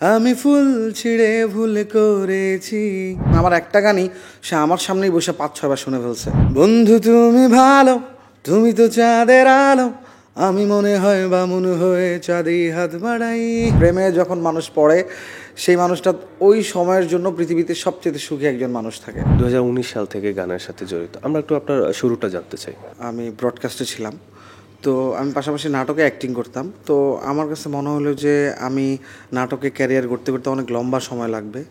আমি ফুল ছিঁড়ে ভুল করেছি। আমার একটা গানই সে আমার সামনেই বসে ৫-৬ বার শুনে ফেলছে। বন্ধু তুমি ভালো, তুমি তো চাঁদের আলো, আমি মনে হয় বামুন হয়ে চাঁদেই হাত বাড়াই। প্রেমে যখন মানুষ পড়ে সেই মানুষটা ওই সময়ের জন্য পৃথিবীতে সবচেয়ে সুখী একজন মানুষ থাকে। 2019 সাল থেকে গানের সাথে জড়িত, আমরা একটু আপনার শুরুটা জানতে চাই। আমি ব্রডকাস্টে ছিলাম, তো আমি পাশাপাশি নাটকে অ্যাক্টিং করতাম। তো আমার কাছে মনে হলো যে আমি নাটকে ক্যারিয়ার করতে করতে অনেক লম্বা সময় লাগবে।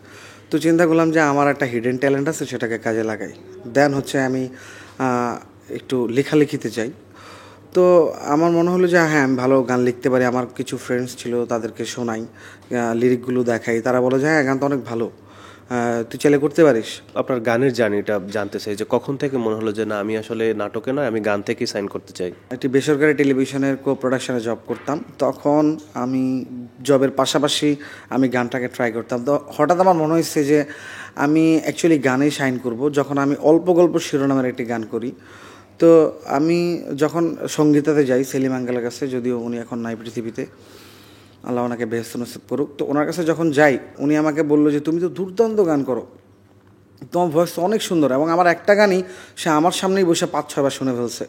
তো চিন্তা করলাম যে আমার একটা হিডেন ট্যালেন্ট আছে, সেটাকে কাজে লাগাই। দেন হচ্ছে আমি একটু লেখালেখিতে চাই। তো আমার মনে হলো যে হ্যাঁ, আমি ভালো গান লিখতে পারি। আমার কিছু ফ্রেন্ডস ছিল, তাদেরকে শোনাই, লিরিকগুলো দেখাই। তারা বলে যে হ্যাঁ, গান তো অনেক ভালো, তুই চাইলে করতে পারিস। আপনার গানের জার্নিটা জানতে চাই, যে কখন থেকে মনে হলো যে না, আমি আসলে নাটকে নয়, আমি গান থেকেই সাইন করতে চাই। একটি বেসরকারি টেলিভিশনের প্রোডাকশনে জব করতাম। তখন আমি জবের পাশাপাশি আমি গানটাকে ট্রাই করতাম। তো হঠাৎ আমার মনে হয়েছে যে আমি অ্যাকচুয়ালি গানেই সাইন করব। যখন আমি অল্প গল্প শিরোনামের একটি গান করি, তো আমি যখন সঙ্গীতাতে যাই সেলিম আঙ্কেলের কাছে, যদিও উনি এখন নাই পৃথিবীতে, আল্লাহ ওনাকে বেহেশত নসিব করুক। তো ওনার কাছে যখন যাই, উনি আমাকে বললো যে তুমি তো দুর্দান্ত গান করো, তোমার ভয়েস অনেক সুন্দর। এবং আমার একটা গানই সে আমার সামনেই বসে ৫-৬ বার শুনে ফেলছে।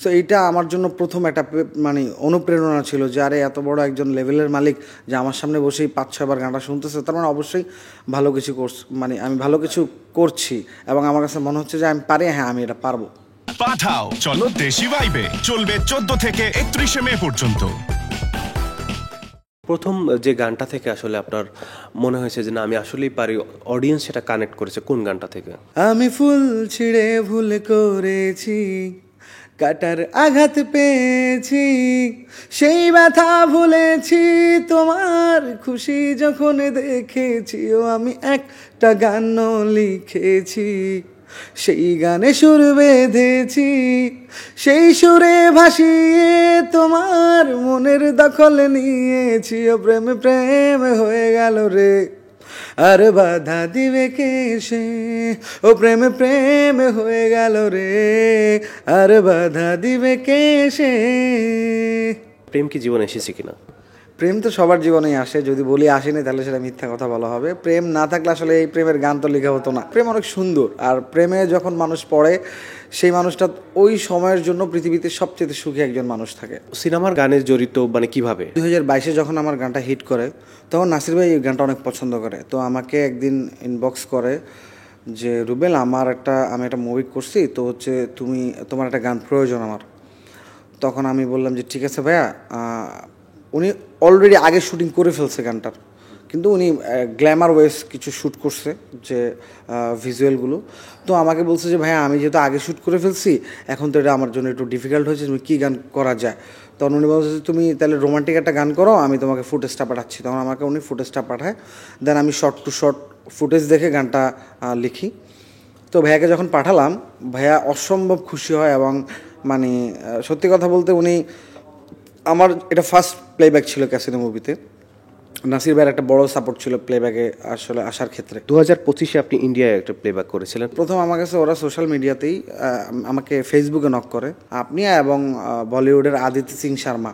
সো এইটা আমার জন্য প্রথম একটা মানে অনুপ্রেরণা ছিল যে আরে এত বড় একজন লেভেলের মালিক যে আমার সামনে বসেই ৫-৬ বার গানটা শুনতেছে, তার মানে অবশ্যই ভালো কিছু মানে আমি ভালো কিছু করছি। এবং আমার কাছে মনে হচ্ছে যে আমি পারি, হ্যাঁ আমি এটা পারবো। পাঠাও চলো দেশি ভাইবে, চলবে 14 থেকে 31 মে পর্যন্ত। প্রথম যে গানটা থেকে আসলে আপনার মনে হয়েছে যে না, আমি আসলেই পারি, অডিয়েন্স সেটা কানেক্ট করেছে, কোন গানটা থেকে? আমি ফুল ছিঁড়ে ভুল করেছি, কাটার আঘাত পেয়েছি, সেই ব্যথা ভুলেছি, তোমার খুশি যখন দেখেছি, ও আমি একটা গান লিখেছি, সেই গানে সুর বেঁধেছি, সেই সুরে ভাসিয়ে তোমার মনের দখল নিয়েছি। ও প্রেম প্রেম হয়ে গেল রে, আর বাধা দিবে কে সে, ও প্রেম প্রেম হয়ে গেল রে, আর বাধা দিবে কে সে। প্রেম কি জীবনে এসেছে কিনা? প্রেম তো সবার জীবনেই আসে। যদি বলি আসেনি তাহলে সেটা মিথ্যা কথা বলা হবে। প্রেম না থাকলে আসলে এই প্রেমের গান তো লেখা হতো না। প্রেম অনেক সুন্দর, আর প্রেমে যখন মানুষ পড়ে সেই মানুষটা ওই সময়ের জন্য পৃথিবীতে সবচেয়ে সুখী একজন মানুষ থাকে। সিনেমার গানে জড়িত মানে কিভাবে? 2022-এ যখন আমার গানটা হিট করে, তখন নাসির ভাই এই গানটা অনেক পছন্দ করে। তো আমাকে একদিন ইনবক্স করে যে রুবেল, আমি একটা মুভি করছি, তো হচ্ছে তোমার একটা গান প্রয়োজন আমার। তখন আমি বললাম যে ঠিক আছে ভাইয়া। উনি অলরেডি আগে শুটিং করে ফেলছে গানটার, কিন্তু উনি গ্ল্যামার ওয়েস কিছু শ্যুট করছে, যে ভিজুয়ালগুলো। তো আমাকে বলছে যে ভাইয়া, আমি যেহেতু আগে শ্যুট করে ফেলছি, এখন তো এটা আমার জন্য একটু ডিফিকাল্ট হয়েছে, তুমি কী গান করা যায়। তখন উনি বলছে যে তুমি তাহলে রোমান্টিক একটা গান করো, আমি তোমাকে ফুটেজটা পাঠাচ্ছি। তখন আমাকে উনি ফুটেজটা পাঠায়। দেন আমি শর্ট টু শর্ট ফুটেজ দেখে গানটা লিখি। তো ভাইয়াকে যখন পাঠালাম, ভাইয়া অসম্ভব খুশি হয়। এবং মানে সত্যি কথা বলতে উনি, আমার এটা ফার্স্ট প্লেব্যাক ছিল ক্যাসিনো মুভিতে। নাসির ভাইয়ের একটা বড় সাপোর্ট ছিল প্লেব্যাকে আসলে আসার ক্ষেত্রে। 2025-এ আপনি ইন্ডিয়ায় একটা প্লেব্যাক করেছিলেন। প্রথম আমার কাছে ওরা সোশ্যাল মিডিয়াতেই আমাকে ফেসবুকে নক করে, আপনি এবং বলিউডের আদিতি সিং শর্মা,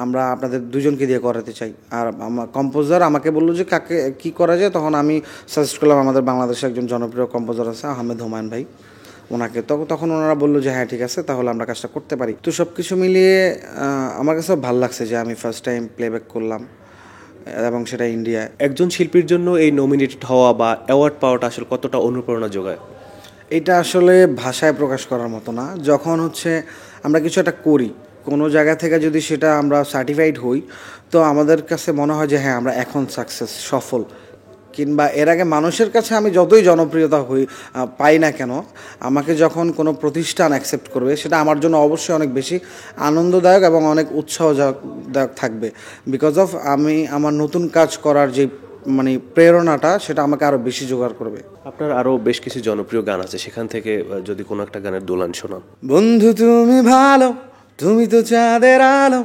আমরা আপনাদের দুজনকে দিয়ে করাতে চাই। আর আমার কম্পোজার আমাকে বললো যে কাকে কী করা যায়। তখন আমি সাজেস্ট করলাম আমাদের বাংলাদেশে একজন জনপ্রিয় কম্পোজার আছে আহমেদ হুমায়ুন ভাই, ওনাকে। তখন ওনারা বললো যে হ্যাঁ ঠিক আছে, তাহলে আমরা কাজটা করতে পারি। তো সব কিছু মিলিয়ে আমার কাছে ভালো লাগছে যে আমি ফার্স্ট টাইম প্লেব্যাক করলাম, এবং সেটা ইন্ডিয়ায়। একজন শিল্পীর জন্য এই নমিনেটেড হওয়া বা অ্যাওয়ার্ড পাওয়াটা আসলে কতটা অনুপ্রেরণা যোগায়? এটা আসলে ভাষায় প্রকাশ করার মতো না। যখন হচ্ছে আমরা কিছু একটা করি, কোনো জায়গা থেকে যদি সেটা আমরা সার্টিফাইড হই, তো আমাদের কাছে মনে হয় যে হ্যাঁ, আমরা এখন সাকসেস, সফল। কিংবা এর আগে মানুষের কাছে আমি যতই জনপ্রিয়তা পাই না কেন, আমাকে যখন কোনো প্রতিষ্ঠান অ্যাকসেপ্ট করবে, সেটা আমার জন্য অবশ্যই অনেক বেশি আনন্দদায়ক এবং অনেক উৎসাহদায়ক থাকবে। বিকজ অফ আমি আমার নতুন কাজ করার যে মানে প্রেরণাটা, সেটা আমাকে আরও বেশি জোগাড় করবে। আপনার আরও বেশ কিছু জনপ্রিয় গান আছে, সেখান থেকে যদি কোনো একটা গানের দোলান শোনান। বন্ধু তুমি ভালো, তুমি তো চাঁদের আলো,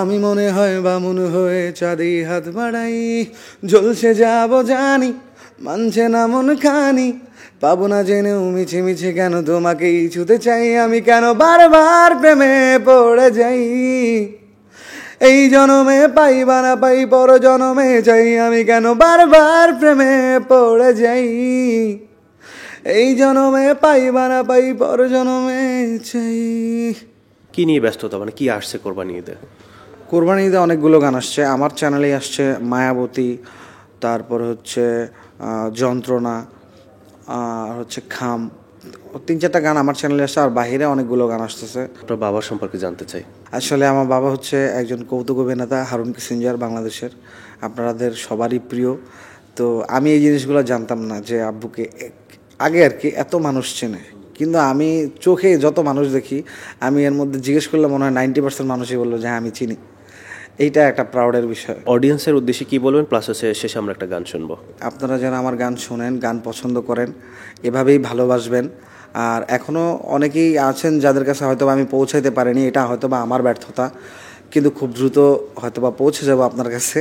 আমি মনে হয় বামুন হয়ে চাঁদেই হাত বাড়াই, জ্বলছে যাবো জানি, মানছে না মন খানি, পাবো না জেনেও মিছে মিছে কেন তোমাকেই ছুতে চাই, আমি কেন বারবার প্রেমে পড়ে যাই, এই জনমে পাইবা না পাই পর জনমে চাই আমি কেন বারবার প্রেমে পড়ে যাই এই জনমে পাইবা না পাই পর জনমে চাই। কি নিয়ে ব্যস্ততা, মানে কি আসছে কোরবানি ঈদে? কোরবানি ঈদে অনেকগুলো গান আসছে, আমার চ্যানেলেই আসছে মায়াবতী, তারপর হচ্ছে যন্ত্রণা, আর হচ্ছে খাম, 3-4টা গান আমার চ্যানেলে আসছে, আর বাহিরে অনেকগুলো গান আসতেছে। আপনার বাবার সম্পর্কে জানতে চাই। আসলে আমার বাবা হচ্ছে একজন কৌতুক অভিনেতা, হারুন কিসিঞ্জার, বাংলাদেশের আপনাদের সবারই প্রিয়। তো আমি এই জিনিসগুলো জানতাম না যে আব্বুকে আগে আর কি এত মানুষ চেনে, কিন্তু আমি চোখে যত মানুষ দেখি আমি এর মধ্যে জিজ্ঞেস করলে মনে হয় 90% মানুষই বললো যে হ্যাঁ আমি চিনি। এইটা একটা প্রাউডের বিষয়। অডিয়েন্সের উদ্দেশ্যে কি বলবেন, প্লাস হচ্ছে শেষে আমরা একটা গান শুনবো। আপনারা যারা আমার গান শোনেন, গান পছন্দ করেন, এভাবেই ভালোবাসবেন। আর এখনও অনেকেই আছেন যাদের কাছে হয়তো আমি পৌঁছাইতে পারিনি, এটা হয়তো বা আমার ব্যর্থতা, কিন্তু খুব দ্রুত হয়তো বা পৌঁছে যাব আপনার কাছে।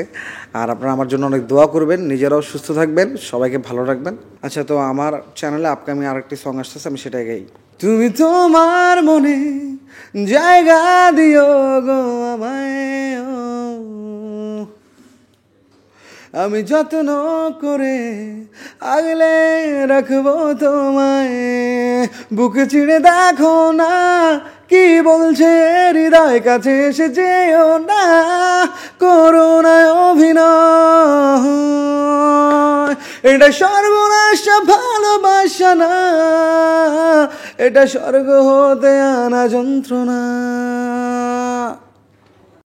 আর আপনারা আমার জন্য অনেক দোয়া করবেন, নিজেরাও সুস্থ থাকবেন, সবাইকে ভালো রাখবেন। আচ্ছা, তো আমার চ্যানেলে আপকামিং আরেকটি সং আসতেছে, আমি সেটাই গাই। তুমি তোমার মনে জায়গা দিও গো আমায়, আমি যত্ন করে আগলে রাখবো তোমায়, বুকে চিড়ে দেখো না কি বলছে হৃদয়, কাছে এসে যেও না, করো না অভিনয়, এটা সর্বনাশ ভালোবাসা না, এটা স্বর্গ হতে আনা যন্ত্রণা।